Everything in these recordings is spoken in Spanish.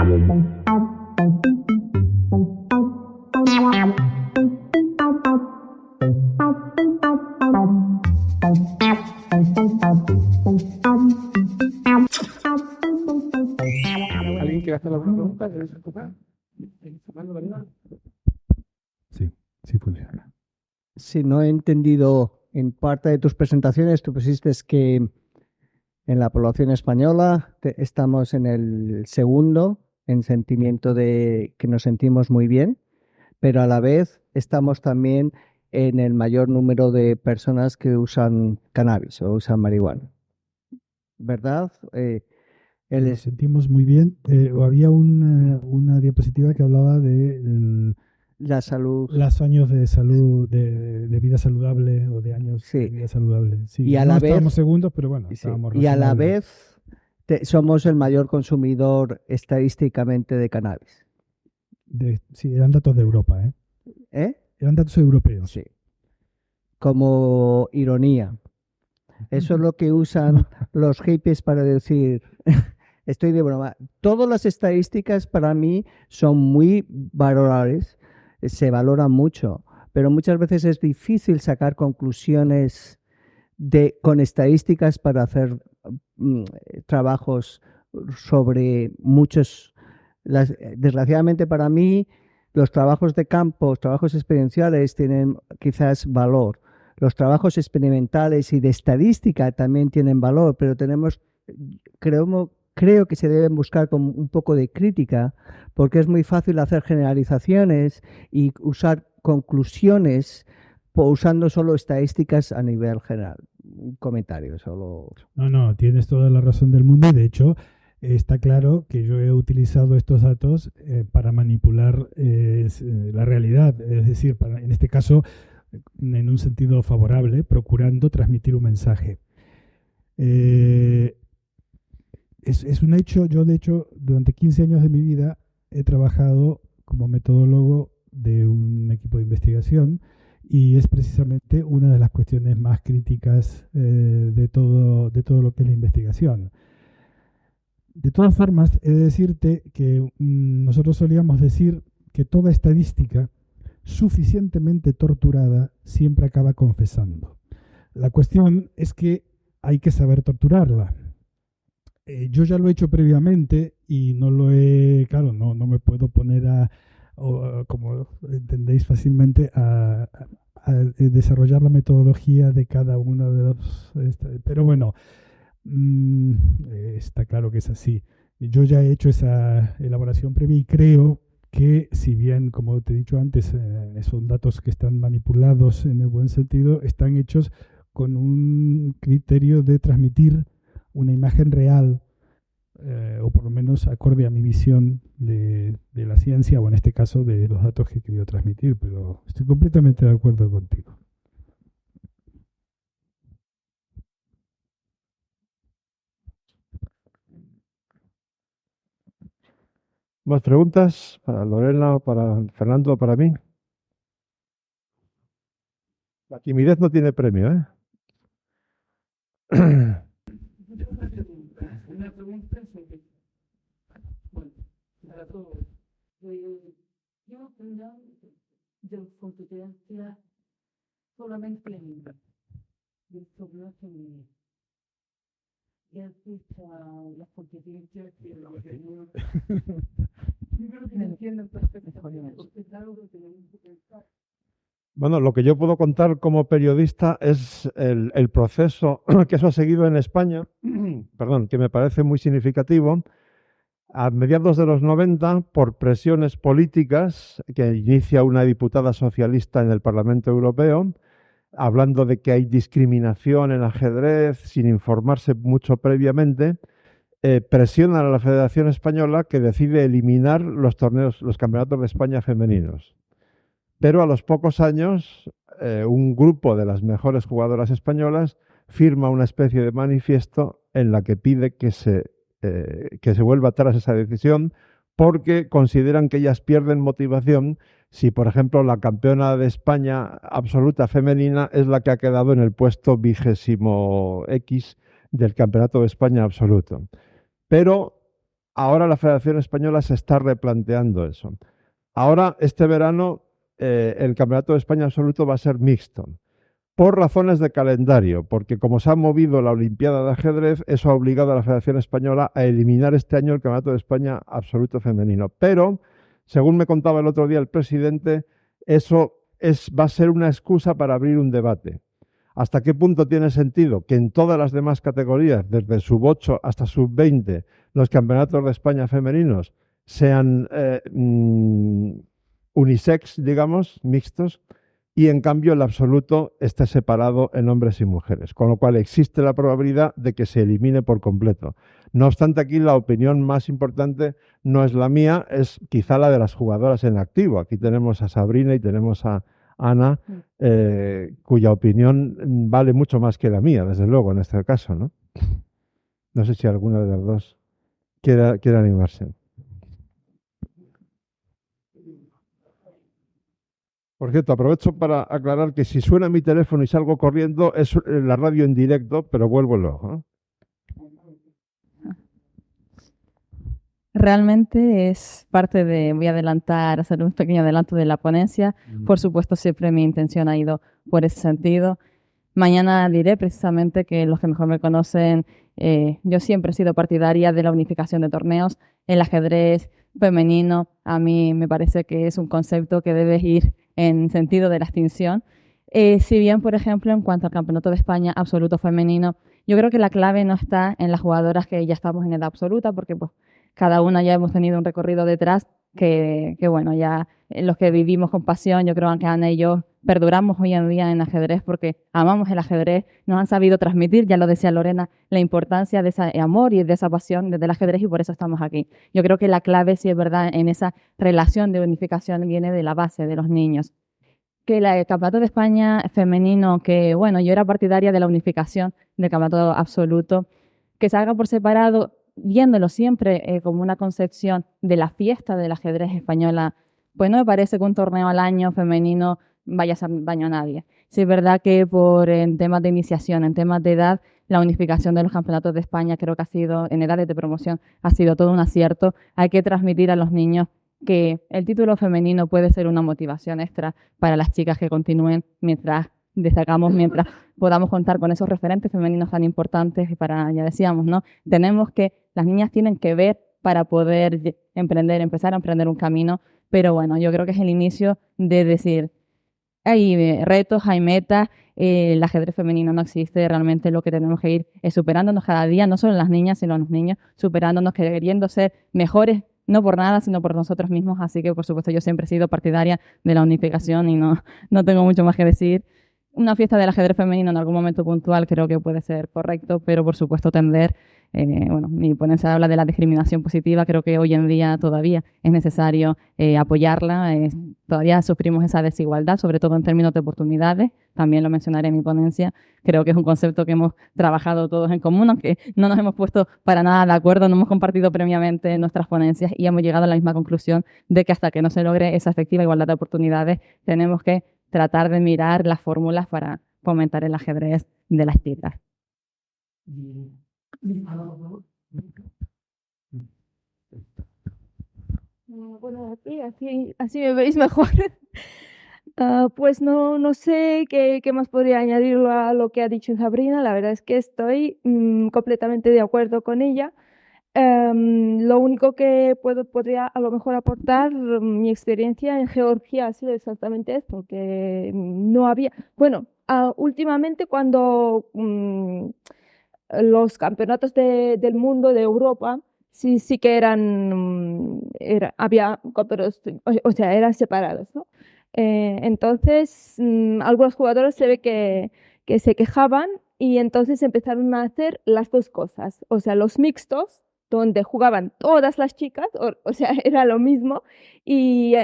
¿Alguien quiere hacer alguna pregunta? Sí, sí funciona. Si no he entendido en parte de tus presentaciones, tú pusiste que en la población española estamos en el segundo en sentimiento de que nos sentimos muy bien, pero a la vez estamos también en el mayor número de personas que usan cannabis o usan marihuana. ¿Verdad? Nos sentimos muy bien. Había una diapositiva que hablaba de la salud. Los años de salud, de vida saludable o de años de vida saludable. Sí, y a no la estábamos vez, segundos, pero bueno, estábamos y a la vez somos el mayor consumidor estadísticamente de cannabis. Sí, eran datos de Europa, ¿eh? ¿Eh? Eran datos europeos. Sí. Como ironía. Eso es lo que usan los hippies para decir, estoy de broma. Todas las estadísticas para mí son muy valorables, se valoran mucho, pero muchas veces es difícil sacar conclusiones con estadísticas para hacer trabajos sobre muchos. Desgraciadamente para mí, los trabajos de campo, los trabajos experienciales tienen quizás valor. Los trabajos experimentales y de estadística también tienen valor, pero creo que se deben buscar con un poco de crítica, porque es muy fácil hacer generalizaciones y usar conclusiones usando solo estadísticas a nivel general. Un comentario solo. No, tienes toda la razón del mundo y de hecho está claro que yo he utilizado estos datos para manipular la realidad, es decir, en este caso en un sentido favorable, procurando transmitir un mensaje. Es un hecho, yo de hecho durante 15 años de mi vida he trabajado como metodólogo de un equipo de investigación y es precisamente una de las cuestiones más críticas de todo lo que es la investigación. De todas formas, he de decirte que nosotros solíamos decir que toda estadística suficientemente torturada siempre acaba confesando. La cuestión es que hay que saber torturarla. Yo ya lo he hecho previamente y no me puedo poner como entendéis fácilmente, a desarrollar la metodología de cada uno de los... pero bueno, está claro que es así. Yo ya he hecho esa elaboración previa y creo que si bien, como te he dicho antes, son datos que están manipulados en el buen sentido, están hechos con un criterio de transmitir una imagen real, o por lo menos acorde a mi visión de la ciencia, o en este caso de los datos que he querido transmitir, pero estoy completamente de acuerdo contigo. ¿Más preguntas para Lorena, para Fernando o para mí? La timidez no tiene premio, ¿eh? Una pregunta sobre, bueno, para todos. Yo tendré de competencia solamente en sobre mi y así las competencias que yo creo que me entienden perfectamente. Usted sabe lo que tenemos que pensar. Bueno, lo que yo puedo contar como periodista es el proceso que eso ha seguido en España, perdón, que me parece muy significativo. A mediados de los 90, por presiones políticas que inicia una diputada socialista en el Parlamento Europeo, hablando de que hay discriminación en ajedrez sin informarse mucho previamente, presionan a la Federación Española que decide eliminar los campeonatos de España femeninos. Pero a los pocos años, un grupo de las mejores jugadoras españolas firma una especie de manifiesto en la que pide que se vuelva atrás esa decisión porque consideran que ellas pierden motivación si, por ejemplo, la campeona de España absoluta femenina es la que ha quedado en el puesto 20X del Campeonato de España absoluto. Pero ahora la Federación Española se está replanteando eso. Ahora, este verano, el Campeonato de España Absoluto va a ser mixto, por razones de calendario, porque como se ha movido la Olimpiada de Ajedrez, eso ha obligado a la Federación Española a eliminar este año el Campeonato de España Absoluto femenino. Pero, según me contaba el otro día el presidente, eso va a ser una excusa para abrir un debate. ¿Hasta qué punto tiene sentido que en todas las demás categorías, desde sub-8 hasta sub-20, los campeonatos de España femeninos sean unisex, digamos, mixtos, y en cambio el absoluto esté separado en hombres y mujeres, con lo cual existe la probabilidad de que se elimine por completo? No obstante, aquí la opinión más importante no es la mía, es quizá la de las jugadoras en activo. Aquí tenemos a Sabrina y tenemos a Ana, cuya opinión vale mucho más que la mía, desde luego, en este caso, ¿no? No sé si alguna de las dos quiere animarse. Por cierto, aprovecho para aclarar que si suena mi teléfono y salgo corriendo, es la radio en directo, pero vuelvo luego, ¿eh? Realmente es parte de, voy a adelantar, hacer un pequeño adelanto de la ponencia. Por supuesto, siempre mi intención ha ido por ese sentido. Mañana diré precisamente que los que mejor me conocen, yo siempre he sido partidaria de la unificación de torneos. El ajedrez femenino a mí me parece que es un concepto que debe ir en sentido de la extinción. Si bien, por ejemplo, en cuanto al Campeonato de España Absoluto femenino, yo creo que la clave no está en las jugadoras que ya estamos en edad absoluta, porque pues cada una ya hemos tenido un recorrido detrás que bueno, ya los que vivimos con pasión, yo creo que Ana y yo perduramos hoy en día en ajedrez porque amamos el ajedrez, nos han sabido transmitir, ya lo decía Lorena, la importancia de ese amor y de esa pasión del ajedrez y por eso estamos aquí. Yo creo que la clave, sí es verdad, en esa relación de unificación viene de la base de los niños. Que el Campeonato de España femenino, que bueno, yo era partidaria de la unificación del Campeonato Absoluto, que se haga por separado, viéndolo siempre como una concepción de la fiesta del ajedrez española, pues no me parece que un torneo al año femenino vaya a hacer daño a nadie. Sí es verdad que en temas de iniciación, en temas de edad, la unificación de los campeonatos de España creo que ha sido, en edades de promoción, ha sido todo un acierto. Hay que transmitir a los niños que el título femenino puede ser una motivación extra para las chicas que continúen mientras destacamos, mientras podamos contar con esos referentes femeninos tan importantes y para, ya decíamos, ¿no? Las niñas tienen que ver para poder empezar a emprender un camino, pero bueno, yo creo que es el inicio de decir, hay retos, hay metas, el ajedrez femenino no existe, realmente lo que tenemos que ir es superándonos cada día, no solo las niñas, sino los niños, superándonos, queriendo ser mejores, no por nada, sino por nosotros mismos, así que por supuesto yo siempre he sido partidaria de la unificación y no tengo mucho más que decir. Una fiesta del ajedrez femenino en algún momento puntual creo que puede ser correcto, pero por supuesto tender, mi ponencia habla de la discriminación positiva, creo que hoy en día todavía es necesario apoyarla, todavía sufrimos esa desigualdad, sobre todo en términos de oportunidades, también lo mencionaré en mi ponencia, creo que es un concepto que hemos trabajado todos en común, aunque no nos hemos puesto para nada de acuerdo, no hemos compartido previamente nuestras ponencias y hemos llegado a la misma conclusión de que hasta que no se logre esa efectiva igualdad de oportunidades, tenemos que tratar de mirar las fórmulas para fomentar el ajedrez de las chicas. Bueno, así me veis mejor. Pues no sé qué más podría añadir a lo que ha dicho Sabrina. La verdad es que estoy completamente de acuerdo con ella. Lo único que podría a lo mejor aportar, mi experiencia en Georgia ha sido exactamente esto, que no había... Bueno, últimamente cuando los campeonatos del mundo, de Europa, sí que había campeonatos, o sea, eran separados, ¿no? Entonces, algunos jugadores se ve que se quejaban y entonces empezaron a hacer las dos cosas, o sea, los mixtos, donde jugaban todas las chicas, o sea, era lo mismo, y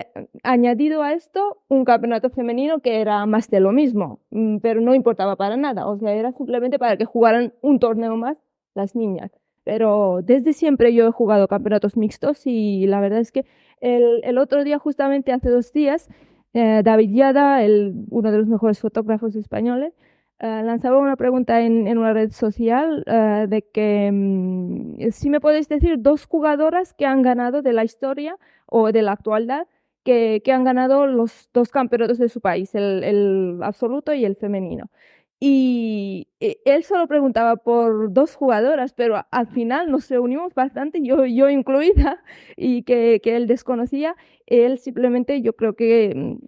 añadido a esto, un campeonato femenino que era más de lo mismo, pero no importaba para nada, o sea, era simplemente para que jugaran un torneo más las niñas. Pero desde siempre yo he jugado campeonatos mixtos y la verdad es que el otro día, justamente hace 2 días, David Yada, uno de los mejores fotógrafos españoles, lanzaba una pregunta en una red social de que si me podéis decir dos jugadoras que han ganado de la historia o de la actualidad que han ganado los dos campeonatos de su país, el absoluto y el femenino. Y él solo preguntaba por dos jugadoras, pero al final nos reunimos bastante, yo incluida, y que él desconocía. Él simplemente, yo creo que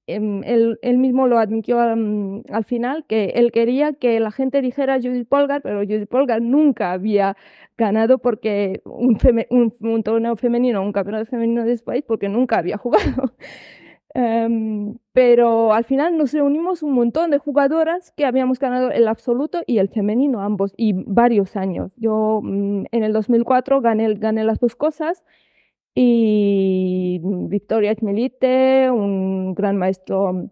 él mismo lo admitió al final, que él quería que la gente dijera Judith Polgar, pero Judith Polgar nunca había ganado porque un torneo femenino, un campeonato femenino de su país, porque nunca había jugado. Pero al final nos reunimos un montón de jugadoras que habíamos ganado el absoluto y el femenino ambos, y varios años. Yo en el 2004 gané las dos cosas, y Victoria Chmelite, un gran maestro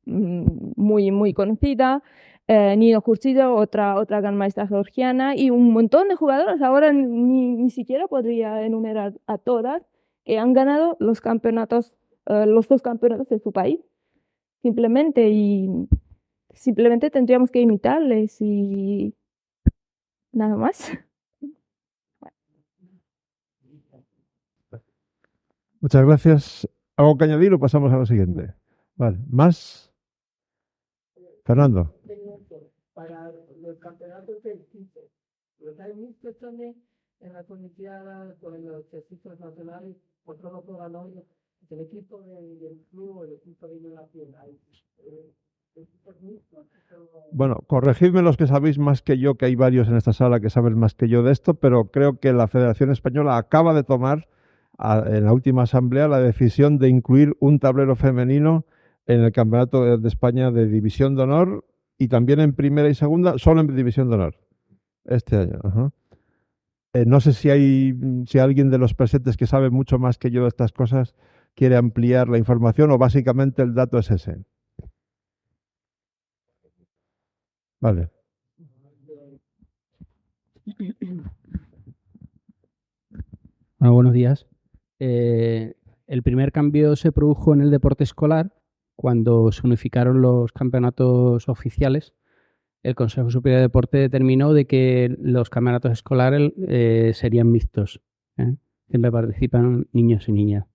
muy, muy conocida, Nino Curcido, otra gran maestra georgiana, y un montón de jugadoras. Ahora ni siquiera podría enumerar a todas que han ganado los campeonatos, los dos campeonatos de su país, simplemente, y simplemente tendríamos que imitarles y nada más. Muchas gracias. ¿Algo que añadir o pasamos a lo siguiente? Vale. ¿Más? Fernando. Para los campeonatos del 15, los hay mixtos también en las Olimpiadas o en los equipos nacionales, por todo lo que ganó el equipo del club o el equipo de nacional. Bueno, corregidme los que sabéis más que yo, que hay varios en esta sala que saben más que yo de esto, pero creo que la Federación Española acaba de tomar en la última asamblea la decisión de incluir un tablero femenino en el Campeonato de España de División de Honor y también en primera y segunda, solo en División de Honor, este año. Ajá. No sé si alguien de los presentes que sabe mucho más que yo de estas cosas quiere ampliar la información o básicamente el dato es ese. Vale. Bueno, buenos días. El primer cambio se produjo en el deporte escolar cuando se unificaron los campeonatos oficiales. El Consejo Superior de Deporte determinó de que los campeonatos escolares serían mixtos. Siempre participan niños y niñas.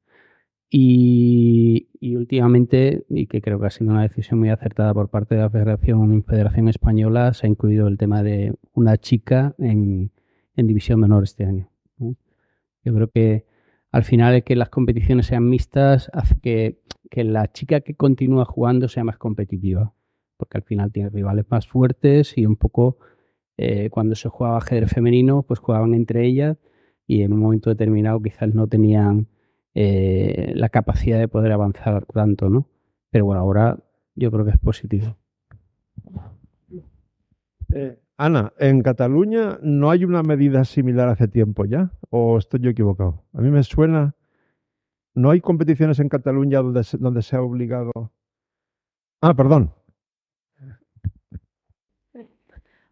Y últimamente, y que creo que ha sido una decisión muy acertada por parte de la Federación Española, se ha incluido el tema de una chica en División de Honor este año. Yo creo que al final el que las competiciones sean mixtas hace que la chica que continúa jugando sea más competitiva, porque al final tiene rivales más fuertes y un poco cuando se jugaba ajedrez femenino, pues jugaban entre ellas y en un momento determinado quizás no tenían la capacidad de poder avanzar tanto, ¿no? Pero bueno, ahora yo creo que es positivo. Ana, ¿en Cataluña no hay una medida similar hace tiempo ya? ¿O estoy yo equivocado? A mí me suena... ¿No hay competiciones en Cataluña donde se ha obligado...? Ah, perdón.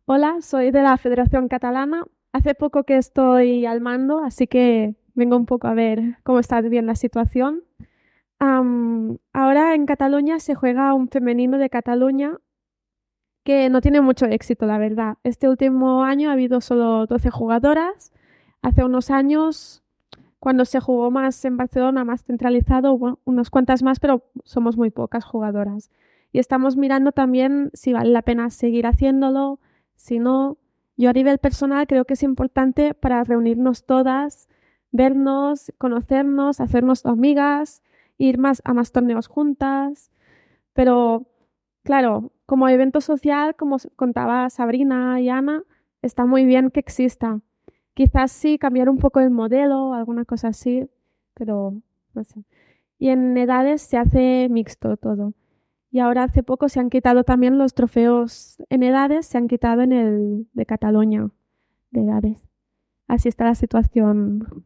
Hola, soy de la Federación Catalana. Hace poco que estoy al mando, así que vengo un poco a ver cómo está bien la situación. Ahora en Cataluña se juega un femenino de Cataluña que no tiene mucho éxito, la verdad. Este último año ha habido solo 12 jugadoras. Hace unos años, cuando se jugó más en Barcelona, más centralizado, hubo unas cuantas más, pero somos muy pocas jugadoras. Y estamos mirando también si vale la pena seguir haciéndolo, si no. Yo a nivel personal creo que es importante para reunirnos todas, vernos, conocernos, hacernos amigas, ir a más torneos juntas. Pero, claro, como evento social, como contaba Sabrina y Ana, está muy bien que exista. Quizás sí cambiar un poco el modelo, alguna cosa así, pero no sé. Y en edades se hace mixto todo. Y ahora hace poco se han quitado también los trofeos en edades, se han quitado en el de Cataluña de edades. Así está la situación.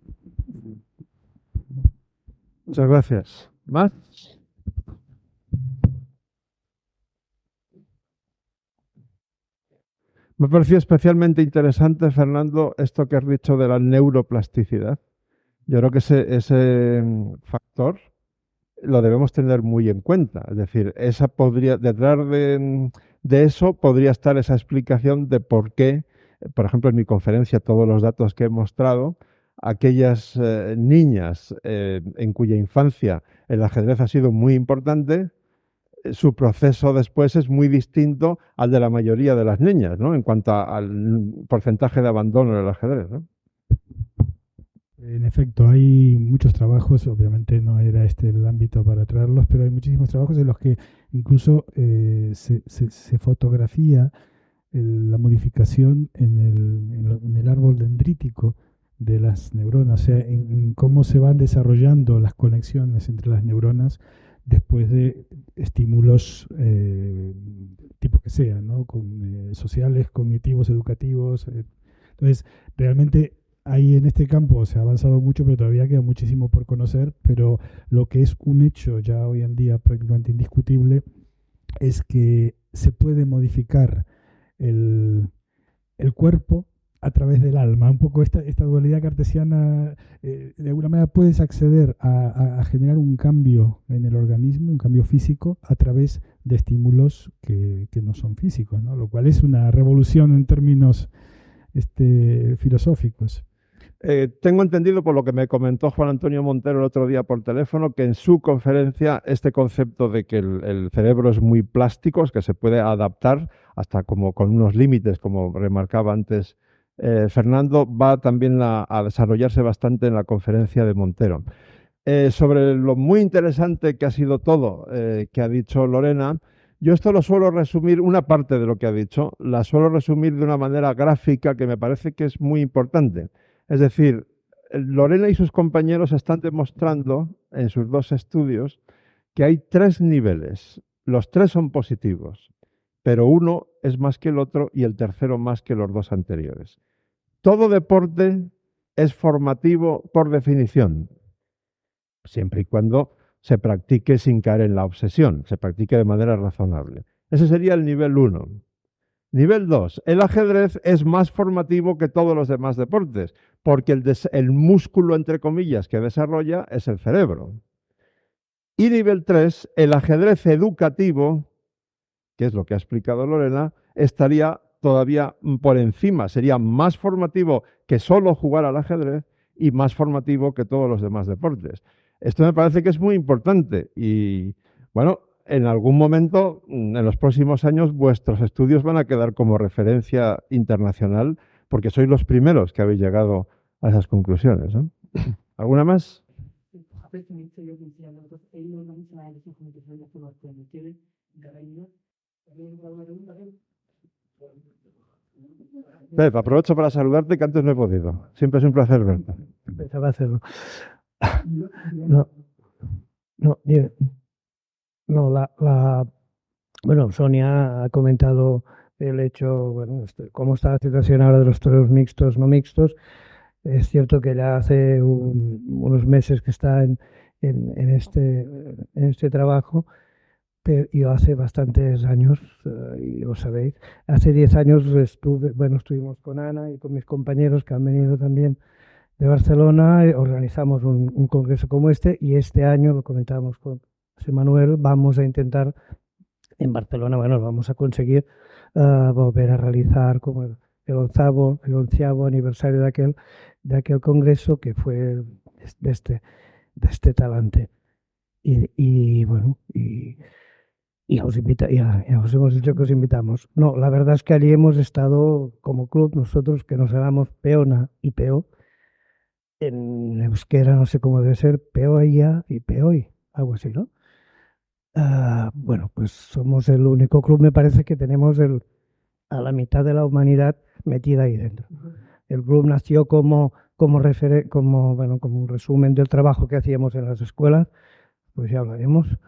Muchas gracias. ¿Más? Me ha parecido especialmente interesante, Fernando, esto que has dicho de la neuroplasticidad. Yo creo que ese factor lo debemos tener muy en cuenta. Es decir, esa podría, detrás de eso podría estar esa explicación de por qué, por ejemplo, en mi conferencia, todos los datos que he mostrado, aquellas niñas en cuya infancia el ajedrez ha sido muy importante, su proceso después es muy distinto al de la mayoría de las niñas, ¿no? En cuanto al porcentaje de abandono del ajedrez, ¿no? En efecto, hay muchos trabajos, obviamente no era este el ámbito para traerlos, pero hay muchísimos trabajos en los que incluso se fotografía la modificación en el árbol dendrítico de las neuronas, o sea, en cómo se van desarrollando las conexiones entre las neuronas después de estímulos tipo que sea, ¿no? Sociales, cognitivos, educativos. Entonces, realmente ahí en este campo se ha avanzado mucho, pero todavía queda muchísimo por conocer, pero lo que es un hecho ya hoy en día prácticamente indiscutible es que se puede modificar el cuerpo a través del alma. Un poco esta dualidad cartesiana, de alguna manera puedes acceder a generar un cambio en el organismo, un cambio físico, a través de estímulos que no son físicos, ¿no? Lo cual es una revolución en términos filosóficos. Tengo entendido por lo que me comentó Juan Antonio Montero el otro día por teléfono que en su conferencia este concepto de que el cerebro es muy plástico, es que se puede adaptar hasta como con unos límites, como remarcaba antes Fernando, va también a desarrollarse bastante en la conferencia de Montero. Sobre lo muy interesante que ha sido todo que ha dicho Lorena, yo esto lo suelo resumir, una parte de lo que ha dicho, la suelo resumir de una manera gráfica que me parece que es muy importante. Es decir, Lorena y sus compañeros están demostrando en sus dos estudios que hay 3 niveles. Los 3 son positivos, pero uno es más que el otro y el tercero más que los 2 anteriores. Todo deporte es formativo por definición, siempre y cuando se practique sin caer en la obsesión, se practique de manera razonable. Ese sería el nivel 1. Nivel 2. El ajedrez es más formativo que todos los demás deportes, porque el músculo, entre comillas, que desarrolla es el cerebro. Y nivel 3. El ajedrez educativo, que es lo que ha explicado Lorena, estaría todavía por encima, sería más formativo que solo jugar al ajedrez y más formativo que todos los demás deportes. Esto me parece que es muy importante y, bueno, en algún momento, en los próximos años, vuestros estudios van a quedar como referencia internacional porque sois los primeros que habéis llegado a esas conclusiones, ¿no? ¿Alguna más? Pep, aprovecho para saludarte que antes no he podido. Siempre es un placer verte. Empezaba a hacerlo. Bueno, Sonia ha comentado el hecho, bueno, cómo está la situación ahora de los toros mixtos, no mixtos. Es cierto que ya hace unos meses que está en este trabajo, pero yo hace bastantes años, y lo sabéis, hace 10 años estuvimos con Ana y con mis compañeros que han venido también de Barcelona, organizamos un congreso como este y este año, lo comentábamos con José Manuel, vamos a intentar en Barcelona, bueno, vamos a conseguir volver a realizar como el 11º aniversario de aquel congreso que fue de este talante. Y bueno, y ya os hemos dicho que os invitamos. No, la verdad es que allí hemos estado como club, nosotros que nos llamamos Peona y Peo, en euskera no sé cómo debe ser, Peoia y Peoi, algo así, ¿no? Bueno, pues somos el único club, me parece, que tenemos a la mitad de la humanidad metida ahí dentro. El club nació como un resumen del trabajo que hacíamos en las escuelas, pues ya hablaremos.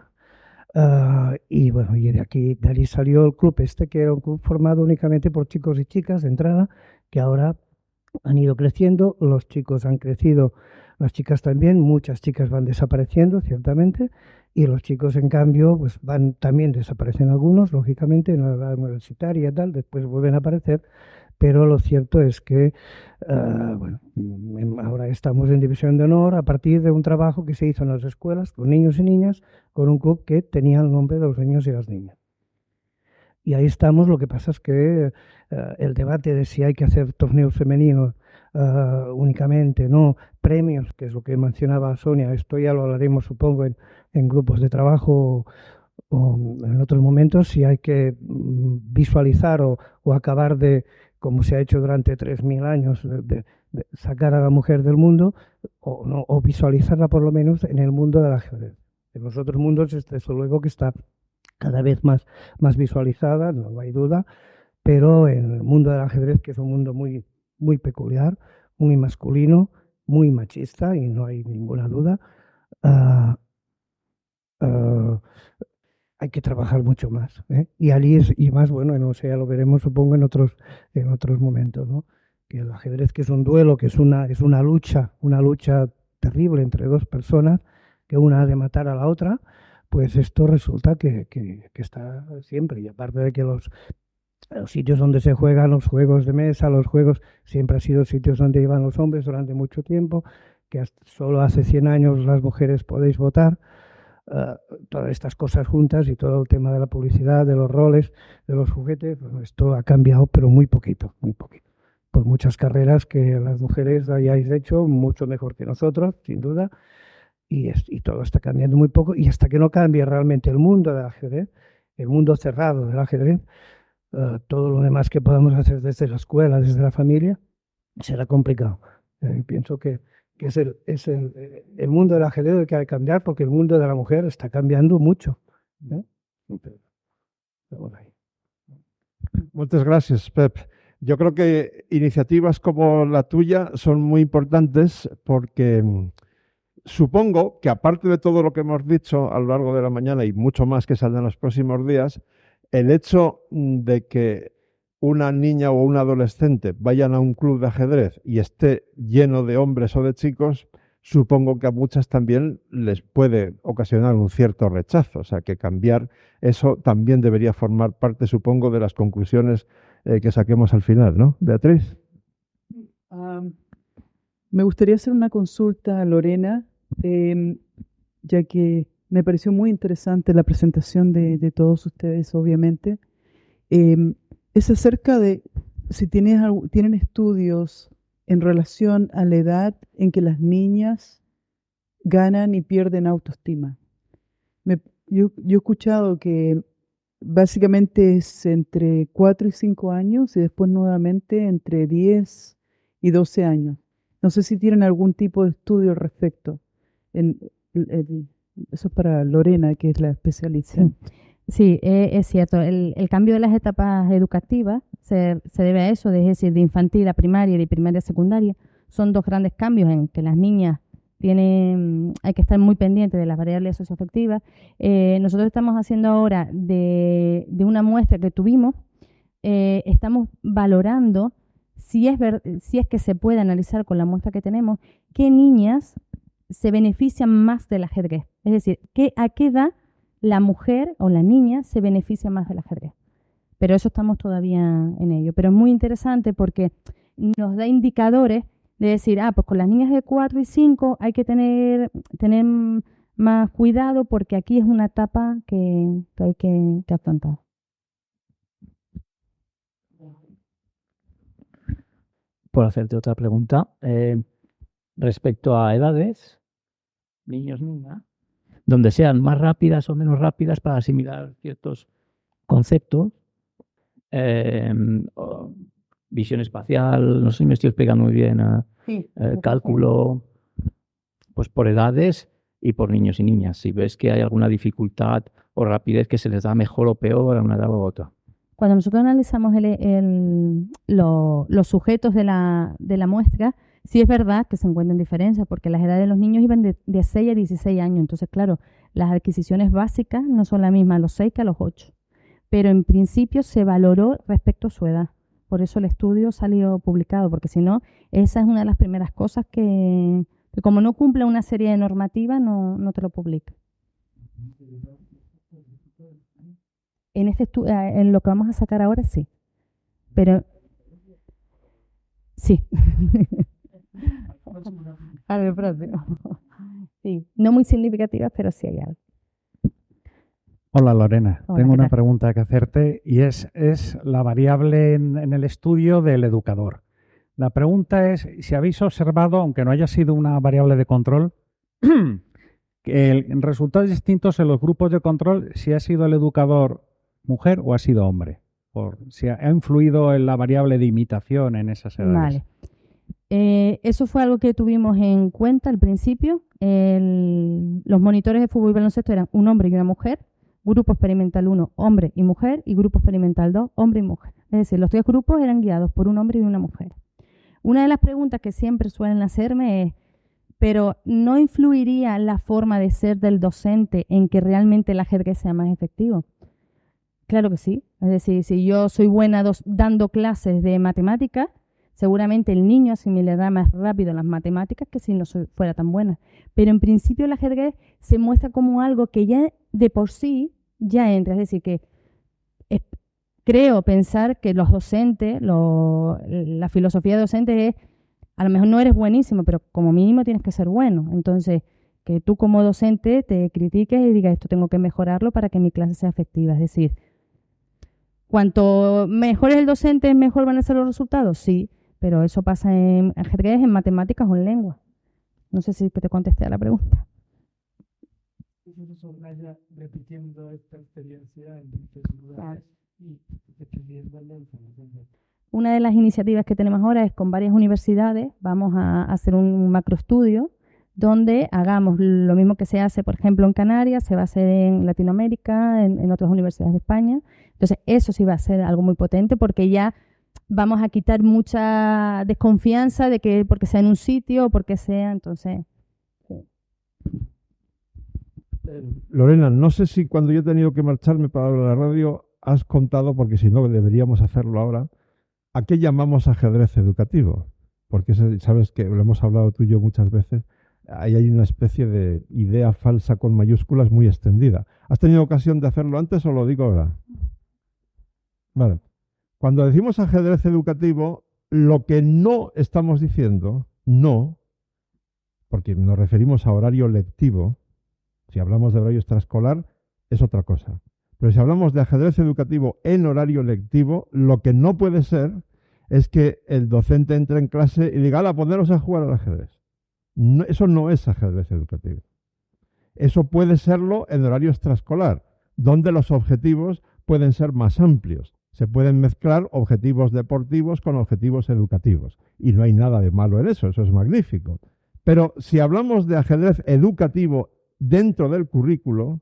Y bueno, y de ahí salió el club que era un club formado únicamente por chicos y chicas de entrada, que ahora han ido creciendo, los chicos han crecido, las chicas también, muchas chicas van desapareciendo, ciertamente, y los chicos, en cambio, pues también desaparecen algunos, lógicamente, en la edad universitaria y tal, después vuelven a aparecer, pero lo cierto es que, bueno, ahora estamos en División de Honor a partir de un trabajo que se hizo en las escuelas con niños y niñas, con un club que tenía el nombre de los niños y las niñas. Y ahí estamos. Lo que pasa es que el debate de si hay que hacer torneos femeninos únicamente, no premios, que es lo que mencionaba Sonia, esto ya lo hablaremos, supongo, en grupos de trabajo o en otros momentos, si hay que visualizar o acabar de, como se ha hecho durante 3000 años, de sacar a la mujer del mundo, o, no, o visualizarla por lo menos en el mundo del ajedrez. En los otros mundos, desde luego que está cada vez más visualizada, no hay duda, pero en el mundo del ajedrez, que es un mundo muy, muy peculiar, muy masculino, muy machista, y no hay ninguna duda, hay que trabajar mucho más, ¿eh? Y allí y más, bueno, no sé, ya lo veremos, supongo, en otros momentos, ¿no? Que el ajedrez, que es un duelo, que es una lucha terrible entre dos personas, que una ha de matar a la otra, pues esto resulta que está siempre. Y aparte de que los sitios donde se juegan los juegos de mesa, los juegos, siempre han sido sitios donde iban los hombres durante mucho tiempo, que solo hace 100 años las mujeres podéis votar. Todas estas cosas juntas y todo el tema de la publicidad, de los roles, de los juguetes, bueno, esto ha cambiado, pero muy poquito, muy poquito. Por muchas carreras que las mujeres hayáis hecho mucho mejor que nosotros, sin duda, y todo está cambiando muy poco, y hasta que no cambie realmente el mundo del ajedrez, el mundo cerrado del ajedrez, todo lo demás que podamos hacer desde la escuela, desde la familia, será complicado. Pienso que es el mundo del ajedrez el que ha de cambiar, porque el mundo de la mujer está cambiando mucho. Muchas gracias, Pep. Yo creo que iniciativas como la tuya son muy importantes porque supongo que, aparte de todo lo que hemos dicho a lo largo de la mañana y mucho más que saldrá en los próximos días, el hecho de que una niña o un adolescente vayan a un club de ajedrez y esté lleno de hombres o de chicos, supongo que a muchas también les puede ocasionar un cierto rechazo. O sea, que cambiar eso también debería formar parte, supongo, de las conclusiones que saquemos al final, ¿no? Beatriz. Me gustaría hacer una consulta a Lorena, ya que me pareció muy interesante la presentación de todos ustedes, obviamente. Es acerca de si tienen estudios en relación a la edad en que las niñas ganan y pierden autoestima. Yo he escuchado que básicamente es entre 4 y 5 años y después nuevamente entre 10 y 12 años. No sé si tienen algún tipo de estudio al respecto. Eso es para Lorena, que es la especialista. Sí, es cierto. El cambio de las etapas educativas se debe a eso, es decir, de infantil a primaria y de primaria a secundaria. Son dos grandes cambios en que las niñas hay que estar muy pendientes de las variables socioafectivas. Nosotros estamos haciendo ahora de una muestra que tuvimos, estamos valorando si es que se puede analizar con la muestra que tenemos, qué niñas se benefician más del ajedrez. Es decir, a qué edad la mujer o la niña se beneficia más del ajedrez. Pero eso estamos todavía en ello. Pero es muy interesante porque nos da indicadores de decir, pues con las niñas de 4 y 5 hay que tener más cuidado porque aquí es una etapa que hay que afrontar. Por hacerte otra pregunta, respecto a edades, niños, niñas, donde sean más rápidas o menos rápidas para asimilar ciertos conceptos, visión espacial, no sé si me estoy explicando muy bien, cálculo, pues por edades y por niños y niñas. Si ves que hay alguna dificultad o rapidez que se les da mejor o peor a una edad u otra. Cuando nosotros analizamos los sujetos de la muestra, sí es verdad que se encuentran diferencias, porque las edades de los niños iban de 6 a 16 años. Entonces, claro, las adquisiciones básicas no son las mismas a los 6 que a los 8. Pero en principio se valoró respecto a su edad. Por eso el estudio salió publicado, porque si no, esa es una de las primeras cosas que como no cumple una serie de normativas, no te lo publica. En lo que vamos a sacar ahora, sí. Pero, sí. Al próximo. Sí, no muy significativas, pero sí hay algo. Hola Lorena, Hola, tengo ¿qué una tal? pregunta que hacerte y es la variable en el estudio del educador. La pregunta es si habéis observado, aunque no haya sido una variable de control, que en resultados distintos en los grupos de control, si ha sido el educador mujer o ha sido hombre, por si ha influido en la variable de imitación en esas edades. Vale. Eso fue algo que tuvimos en cuenta al principio. Los monitores de fútbol y baloncesto eran un hombre y una mujer, grupo experimental 1, hombre y mujer, y grupo experimental 2, hombre y mujer. Es decir, los 3 grupos eran guiados por un hombre y una mujer. Una de las preguntas que siempre suelen hacerme es, ¿pero no influiría la forma de ser del docente en que realmente el ajedrez sea más efectivo? Claro que sí. Es decir, si yo soy buena dando clases de matemáticas, seguramente el niño asimilará más rápido las matemáticas que si no fuera tan buena. Pero en principio el ajedrez se muestra como algo que ya de por sí ya entra. Es decir, que creo pensar que los docentes, la filosofía docente es, a lo mejor no eres buenísimo, pero como mínimo tienes que ser bueno. Entonces, que tú como docente te critiques y digas, esto tengo que mejorarlo para que mi clase sea efectiva. Es decir, cuanto mejor es el docente, mejor van a ser los resultados. Sí, pero eso pasa en ajedrez, en matemáticas o en lengua. No sé si te contesté a la pregunta. Vaya repitiendo esta experiencia en muchos lugares y dependiendo de la información. Una de las iniciativas que tenemos ahora es con varias universidades, vamos a hacer un macroestudio donde hagamos lo mismo que se hace, por ejemplo, en Canarias, se va a hacer en Latinoamérica, en otras universidades de España. Entonces, eso sí va a ser algo muy potente porque ya vamos a quitar mucha desconfianza de que porque sea en un sitio o porque sea, entonces... Sí. Lorena, no sé si cuando yo he tenido que marcharme para la radio has contado, porque si no deberíamos hacerlo ahora, ¿a qué llamamos ajedrez educativo? Porque sabes que lo hemos hablado tú y yo muchas veces, ahí hay una especie de idea falsa con mayúsculas muy extendida. ¿Has tenido ocasión de hacerlo antes o lo digo ahora? Vale. Cuando decimos ajedrez educativo, lo que no estamos diciendo, no, porque nos referimos a horario lectivo, si hablamos de horario extraescolar, es otra cosa. Pero si hablamos de ajedrez educativo en horario lectivo, lo que no puede ser es que el docente entre en clase y diga, ¡hala, poneros a jugar al ajedrez! No, eso no es ajedrez educativo. Eso puede serlo en horario extraescolar, donde los objetivos pueden ser más amplios. Se pueden mezclar objetivos deportivos con objetivos educativos. Y no hay nada de malo en eso, eso es magnífico. Pero si hablamos de ajedrez educativo dentro del currículo,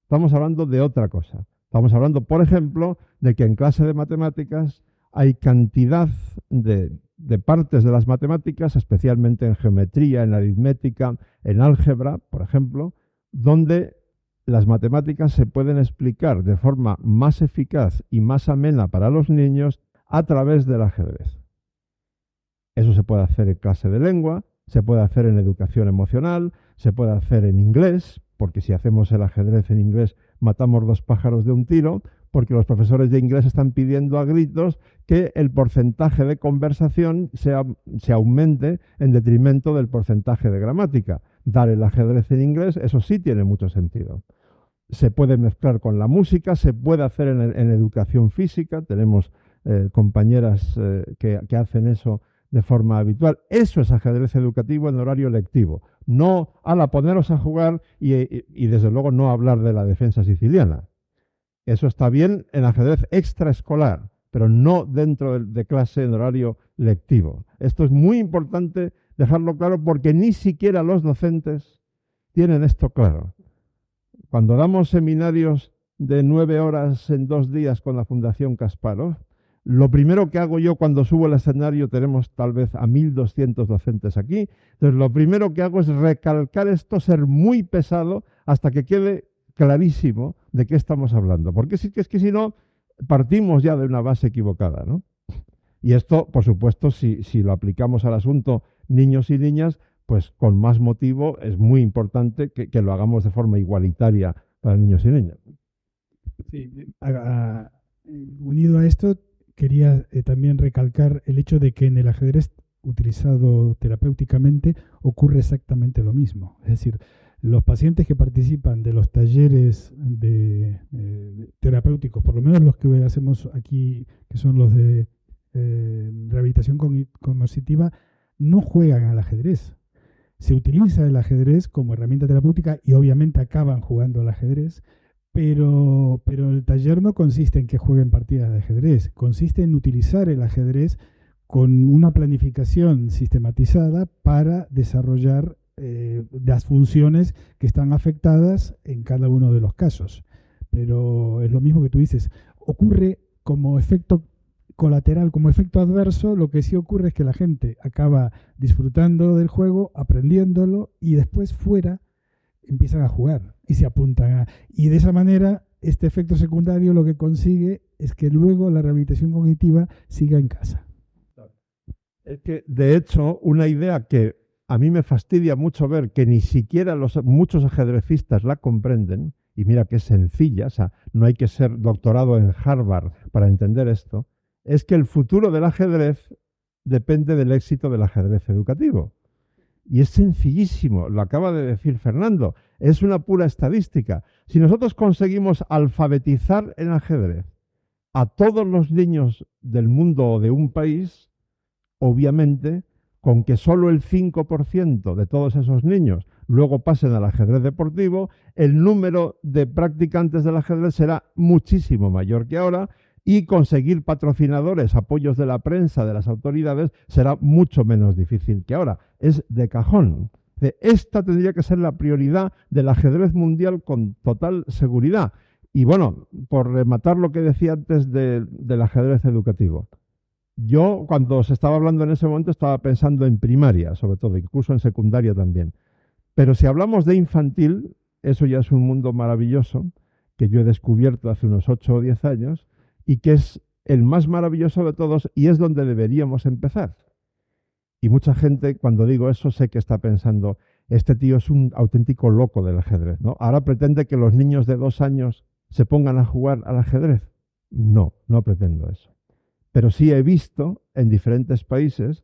estamos hablando de otra cosa. Estamos hablando, por ejemplo, de que en clase de matemáticas hay cantidad de partes de las matemáticas, especialmente en geometría, en aritmética, en álgebra, por ejemplo, donde las matemáticas se pueden explicar de forma más eficaz y más amena para los niños a través del ajedrez. Eso se puede hacer en clase de lengua, se puede hacer en educación emocional, se puede hacer en inglés, porque si hacemos el ajedrez en inglés matamos 2 pájaros de un tiro, porque los profesores de inglés están pidiendo a gritos que el porcentaje de conversación se aumente en detrimento del porcentaje de gramática. Dar el ajedrez en inglés, eso sí tiene mucho sentido. Se puede mezclar con la música, se puede hacer en educación física, tenemos compañeras que hacen eso de forma habitual. Eso es ajedrez educativo en horario lectivo. No poneros a jugar y desde luego no hablar de la defensa siciliana. Eso está bien en ajedrez extraescolar, pero no dentro de clase en horario lectivo. Esto es muy importante dejarlo claro porque ni siquiera los docentes tienen esto claro. Cuando damos seminarios de 9 horas en 2 días con la Fundación Kasparov, lo primero que hago yo cuando subo al escenario, tenemos tal vez a 1.200 docentes aquí, entonces lo primero que hago es recalcar esto, ser muy pesado hasta que quede clarísimo de qué estamos hablando. Porque es que si no, partimos ya de una base equivocada, ¿no? Y esto, por supuesto, si lo aplicamos al asunto niños y niñas, pues con más motivo es muy importante que lo hagamos de forma igualitaria para niños y niñas. Sí, unido a esto, quería también recalcar el hecho de que en el ajedrez utilizado terapéuticamente ocurre exactamente lo mismo. Es decir, los pacientes que participan de los talleres terapéuticos, por lo menos los que hacemos aquí, que son los de rehabilitación cognitiva, no juegan al ajedrez. Se utiliza el ajedrez como herramienta terapéutica y obviamente acaban jugando al ajedrez, pero el taller no consiste en que jueguen partidas de ajedrez, consiste en utilizar el ajedrez con una planificación sistematizada para desarrollar las funciones que están afectadas en cada uno de los casos. Pero es lo mismo que tú dices, ocurre como efecto colateral, como efecto adverso, lo que sí ocurre es que la gente acaba disfrutando del juego, aprendiéndolo y después fuera empiezan a jugar y se apuntan y de esa manera este efecto secundario lo que consigue es que luego la rehabilitación cognitiva siga en casa. Es que, de hecho, una idea que a mí me fastidia mucho ver que ni siquiera muchos ajedrecistas la comprenden, y mira que es sencilla, o sea, no hay que ser doctorado en Harvard para entender esto, es que el futuro del ajedrez depende del éxito del ajedrez educativo. Y es sencillísimo, lo acaba de decir Fernando, es una pura estadística. Si nosotros conseguimos alfabetizar en ajedrez a todos los niños del mundo o de un país, obviamente, con que solo el 5% de todos esos niños luego pasen al ajedrez deportivo, el número de practicantes del ajedrez será muchísimo mayor que ahora y conseguir patrocinadores, apoyos de la prensa, de las autoridades, será mucho menos difícil que ahora. Es de cajón. Esta tendría que ser la prioridad del ajedrez mundial con total seguridad. Y bueno, por rematar lo que decía antes del ajedrez educativo. Yo, cuando se estaba hablando en ese momento, estaba pensando en primaria, sobre todo, incluso en secundaria también. Pero si hablamos de infantil, eso ya es un mundo maravilloso que yo he descubierto hace unos 8 o 10 años y que es el más maravilloso de todos y es donde deberíamos empezar. Y mucha gente, cuando digo eso, sé que está pensando, este tío es un auténtico loco del ajedrez, ¿no? Ahora pretende que los niños de 2 años se pongan a jugar al ajedrez. No, no pretendo eso. Pero sí he visto en diferentes países,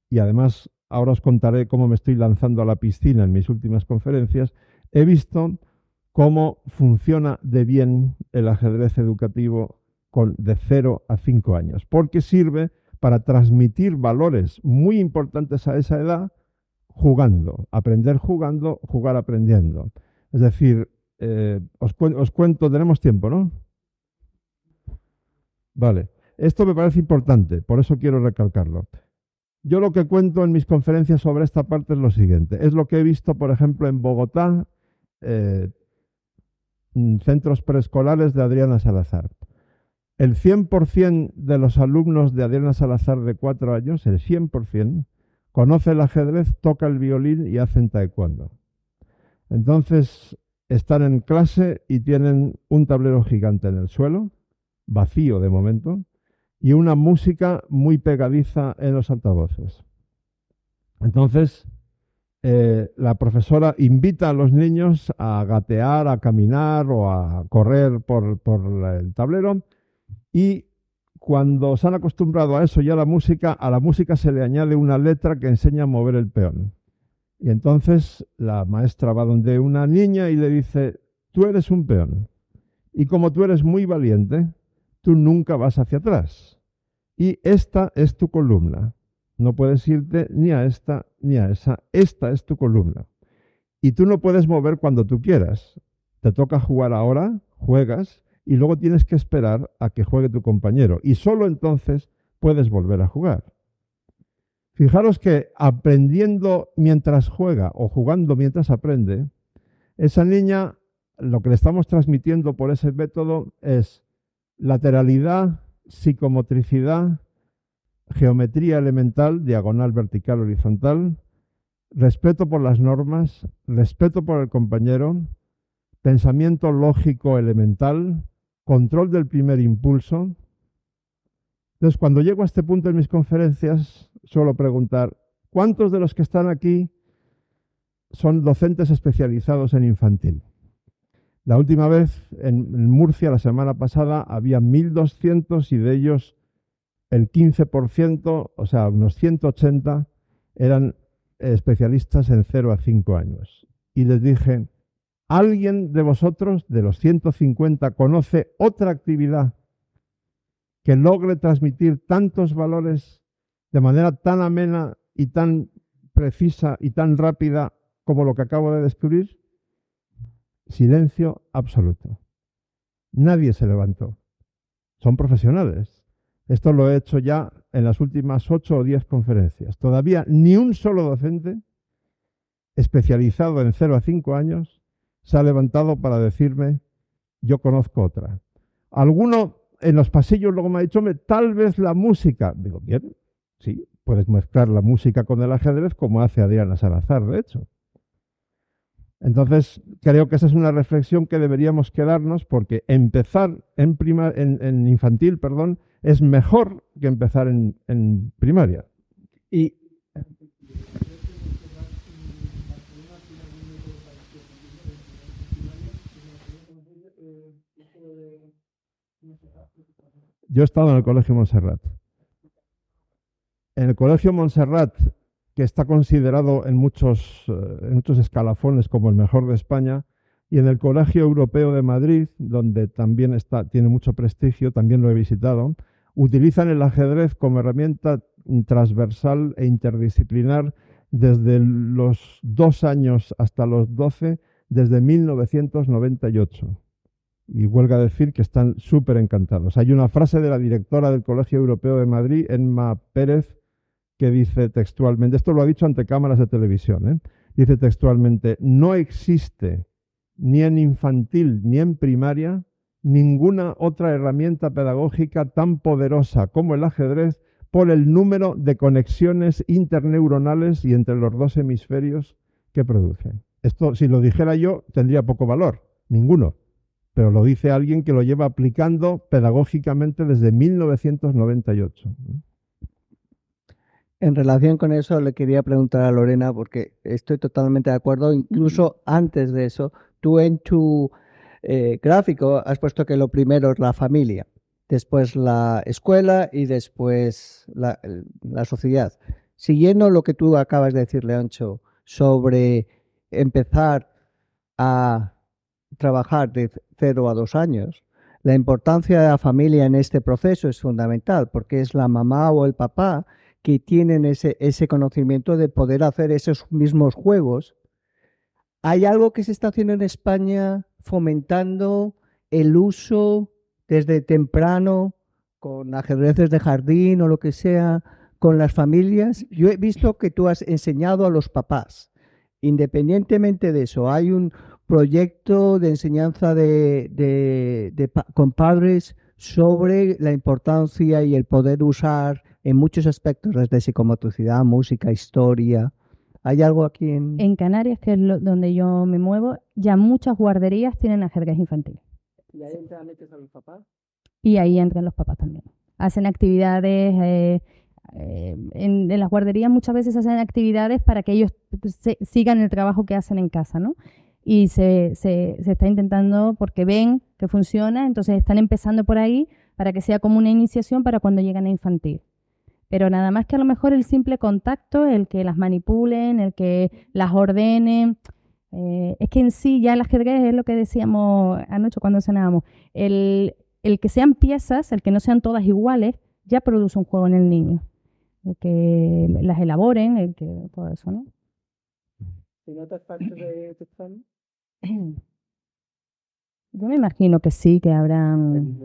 y además ahora os contaré cómo me estoy lanzando a la piscina en mis últimas conferencias, he visto cómo funciona de bien el ajedrez educativo de 0 a 5 años, porque sirve para transmitir valores muy importantes a esa edad jugando, aprender jugando, jugar aprendiendo. Es decir, os cuento, tenemos tiempo, ¿no? Vale. Esto me parece importante, por eso quiero recalcarlo. Yo lo que cuento en mis conferencias sobre esta parte es lo siguiente. Es lo que he visto, por ejemplo, en Bogotá, centros preescolares de Adriana Salazar. El 100% de los alumnos de Adriana Salazar de 4 años, el 100%, conoce el ajedrez, toca el violín y hacen taekwondo. Entonces, están en clase y tienen un tablero gigante en el suelo, vacío de momento, y una música muy pegadiza en los altavoces. Entonces, la profesora invita a los niños a gatear, a caminar o a correr por el tablero y cuando se han acostumbrado a eso y a la música se le añade una letra que enseña a mover el peón. Y entonces la maestra va donde una niña y le dice, tú eres un peón y como tú eres muy valiente, tú nunca vas hacia atrás. Y esta es tu columna. No puedes irte ni a esta ni a esa. Esta es tu columna. Y tú no puedes mover cuando tú quieras. Te toca jugar ahora, juegas, y luego tienes que esperar a que juegue tu compañero. Y solo entonces puedes volver a jugar. Fijaros que aprendiendo mientras juega o jugando mientras aprende, esa niña, lo que le estamos transmitiendo por ese método es lateralidad, psicomotricidad, geometría elemental, diagonal, vertical, horizontal, respeto por las normas, respeto por el compañero, pensamiento lógico elemental, control del primer impulso. Entonces, cuando llego a este punto en mis conferencias, suelo preguntar, ¿cuántos de los que están aquí son docentes especializados en infantil? La última vez en Murcia, la semana pasada, había 1.200 y de ellos el 15%, o sea, unos 180, eran especialistas en 0 a 5 años. y les dije, ¿alguien de vosotros, de los 150, conoce otra actividad que logre transmitir tantos valores de manera tan amena y tan precisa y tan rápida como lo que acabo de descubrir? Silencio absoluto. Nadie se levantó. Son profesionales. Esto lo he hecho ya en las últimas 8 o 10 conferencias. Todavía ni un solo docente especializado en 0 a 5 años se ha levantado para decirme, yo conozco otra. Alguno en los pasillos luego me ha dicho, tal vez la música. Digo, bien, sí, puedes mezclar la música con el ajedrez como hace Adriana Salazar, de hecho. Entonces, creo que esa es una reflexión que deberíamos quedarnos, porque empezar en infantil, es mejor que empezar en primaria. Y yo he estado en el Colegio Montserrat. En el Colegio Montserrat, que está considerado en muchos escalafones como el mejor de España, y en el Colegio Europeo de Madrid, donde también tiene mucho prestigio, también lo he visitado, utilizan el ajedrez como herramienta transversal e interdisciplinar desde los 2 años hasta los 12, desde 1998. Y huelga decir que están súper encantados. Hay una frase de la directora del Colegio Europeo de Madrid, Emma Pérez, que dice textualmente, esto lo ha dicho ante cámaras de televisión, dice textualmente, no existe ni en infantil ni en primaria ninguna otra herramienta pedagógica tan poderosa como el ajedrez por el número de conexiones interneuronales y entre los 2 hemisferios que producen. Esto, si lo dijera yo, tendría poco valor, ninguno. Pero lo dice alguien que lo lleva aplicando pedagógicamente desde 1998. En relación con eso, le quería preguntar a Lorena, porque estoy totalmente de acuerdo, incluso antes de eso, tú en tu gráfico has puesto que lo primero es la familia, después la escuela y después la sociedad. Siguiendo lo que tú acabas de decir, Leoncho, sobre empezar a trabajar de 0 a 2 años, la importancia de la familia en este proceso es fundamental, porque es la mamá o el papá que tienen ese conocimiento de poder hacer esos mismos juegos. ¿Hay algo que se está haciendo en España fomentando el uso desde temprano, con ajedrezes de jardín o lo que sea, con las familias? Yo he visto que tú has enseñado a los papás. Independientemente de eso, hay un proyecto de enseñanza con padres sobre la importancia y el poder usar en muchos aspectos, desde psicomotricidad, música, historia. ¿Hay algo aquí en Canarias, que es donde yo me muevo, ya muchas guarderías tienen ajedrez infantil? ¿Y ahí entran a los papás? Y ahí entran los papás también. Hacen actividades, en las guarderías muchas veces hacen actividades para que ellos sigan el trabajo que hacen en casa, ¿no? Y se está intentando, porque ven que funciona, entonces están empezando por ahí para que sea como una iniciación para cuando llegan a infantil. Pero nada más que a lo mejor el simple contacto, el que las manipulen, el que las ordenen. Es que en sí ya el ajedrez es lo que decíamos anoche cuando cenábamos. El que sean piezas, el que no sean todas iguales, ya produce un juego en el niño. El que las elaboren, el que todo eso, ¿no? ¿En otras partes de España? Yo me imagino que sí, que habrán...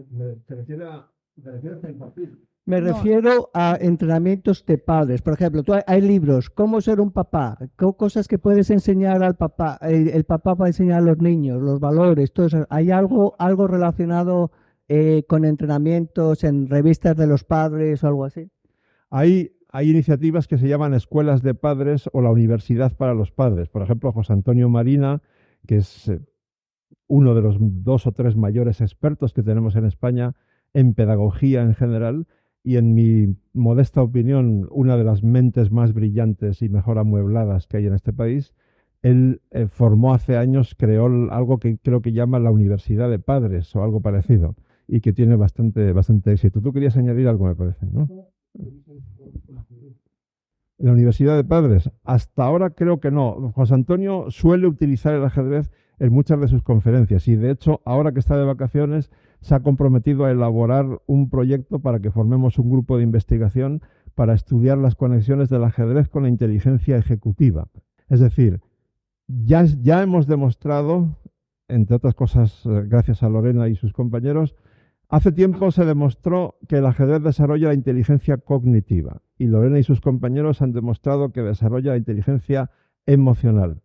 Me refiero a entrenamientos de padres. Por ejemplo, hay libros, cómo ser un papá, cosas que puedes enseñar al papá, el papá va a enseñar a los niños, los valores, todo eso. ¿Hay algo relacionado con entrenamientos en revistas de los padres o algo así? Hay iniciativas que se llaman escuelas de padres o la universidad para los padres. Por ejemplo, José Antonio Marina, que es uno de los 2 o 3 mayores expertos que tenemos en España en pedagogía en general, y en mi modesta opinión, una de las mentes más brillantes y mejor amuebladas que hay en este país. Él formó hace años, creó algo que creo que llama la Universidad de Padres o algo parecido, y que tiene bastante éxito. Tú querías añadir algo, me parece, ¿no? En la Universidad de Padres, hasta ahora creo que no. José Antonio suele utilizar el ajedrez en muchas de sus conferencias y, de hecho, ahora que está de vacaciones, se ha comprometido a elaborar un proyecto para que formemos un grupo de investigación para estudiar las conexiones del ajedrez con la inteligencia ejecutiva. Es decir, ya hemos demostrado, entre otras cosas, gracias a Lorena y sus compañeros, hace tiempo se demostró que el ajedrez desarrolla la inteligencia cognitiva y Lorena y sus compañeros han demostrado que desarrolla la inteligencia emocional.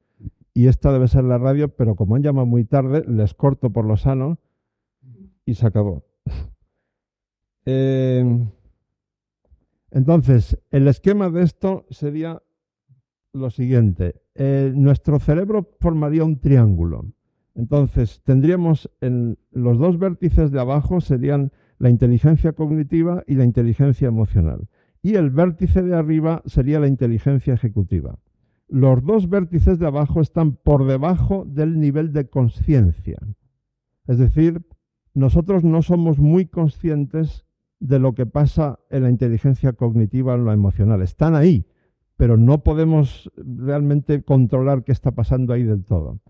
Y esta debe ser la radio, pero como han llamado muy tarde, les corto por lo sano y se acabó. Entonces, el esquema de esto sería lo siguiente. Nuestro cerebro formaría un triángulo. Entonces, tendríamos en los dos vértices de abajo serían la inteligencia cognitiva y la inteligencia emocional. Y el vértice de arriba sería la inteligencia ejecutiva. Los dos vértices de abajo están por debajo del nivel de consciencia. Es decir, nosotros no somos muy conscientes de lo que pasa en la inteligencia cognitiva o en lo emocional. Están ahí, pero no podemos realmente controlar qué está pasando ahí del todo.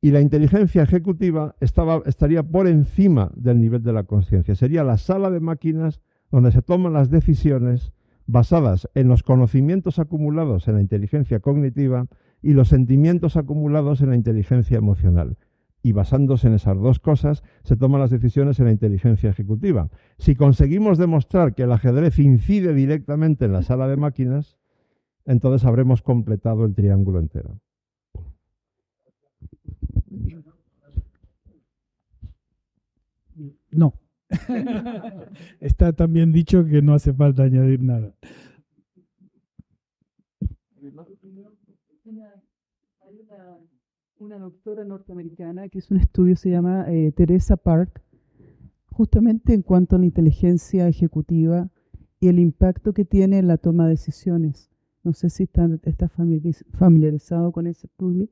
Y la inteligencia ejecutiva estaría por encima del nivel de la consciencia. Sería la sala de máquinas donde se toman las decisiones basadas en los conocimientos acumulados en la inteligencia cognitiva y los sentimientos acumulados en la inteligencia emocional. Y basándose en esas dos cosas, se toman las decisiones en la inteligencia ejecutiva. Si conseguimos demostrar que el ajedrez incide directamente en la sala de máquinas, entonces habremos completado el triángulo entero. No. Está también dicho que no hace falta añadir nada. Hay una doctora norteamericana que hizo un estudio, se llama Teresa Park, justamente en cuanto a la inteligencia ejecutiva y el impacto que tiene en la toma de decisiones. No sé si está familiarizado con ese estudio.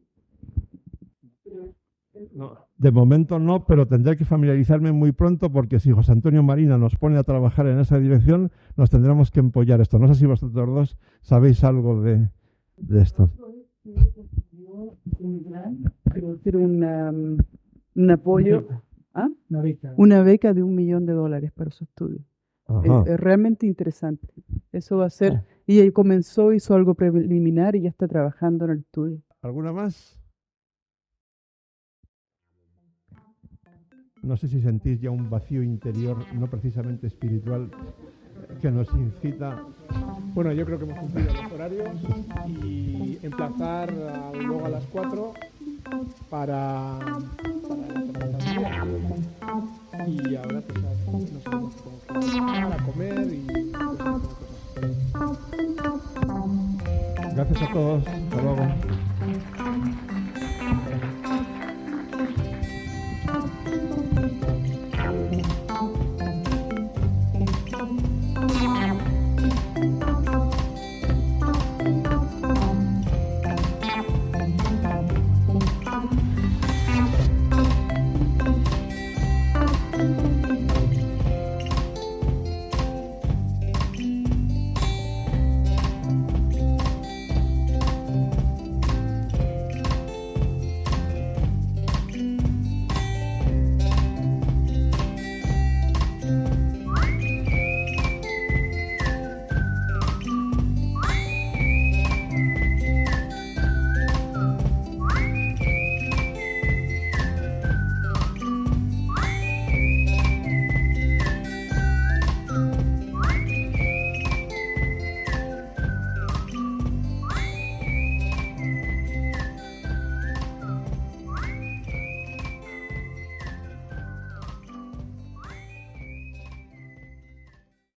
No, de momento no, pero tendré que familiarizarme muy pronto porque si José Antonio Marina nos pone a trabajar en esa dirección, nos tendremos que empollar esto. No sé si vosotros dos sabéis algo de esto. Quiero un apoyo, una beca de $1 millón para su estudio. Es realmente interesante. Eso va a ser, y él comenzó, hizo algo preliminar y ya está trabajando en el estudio. ¿Alguna más? No sé si sentís ya un vacío interior, no precisamente espiritual, que nos incita. Bueno, yo creo que hemos cumplido los horarios y emplazar luego a las 4 para y ahora pues nos tenemos que comer y gracias a todos. Hasta luego.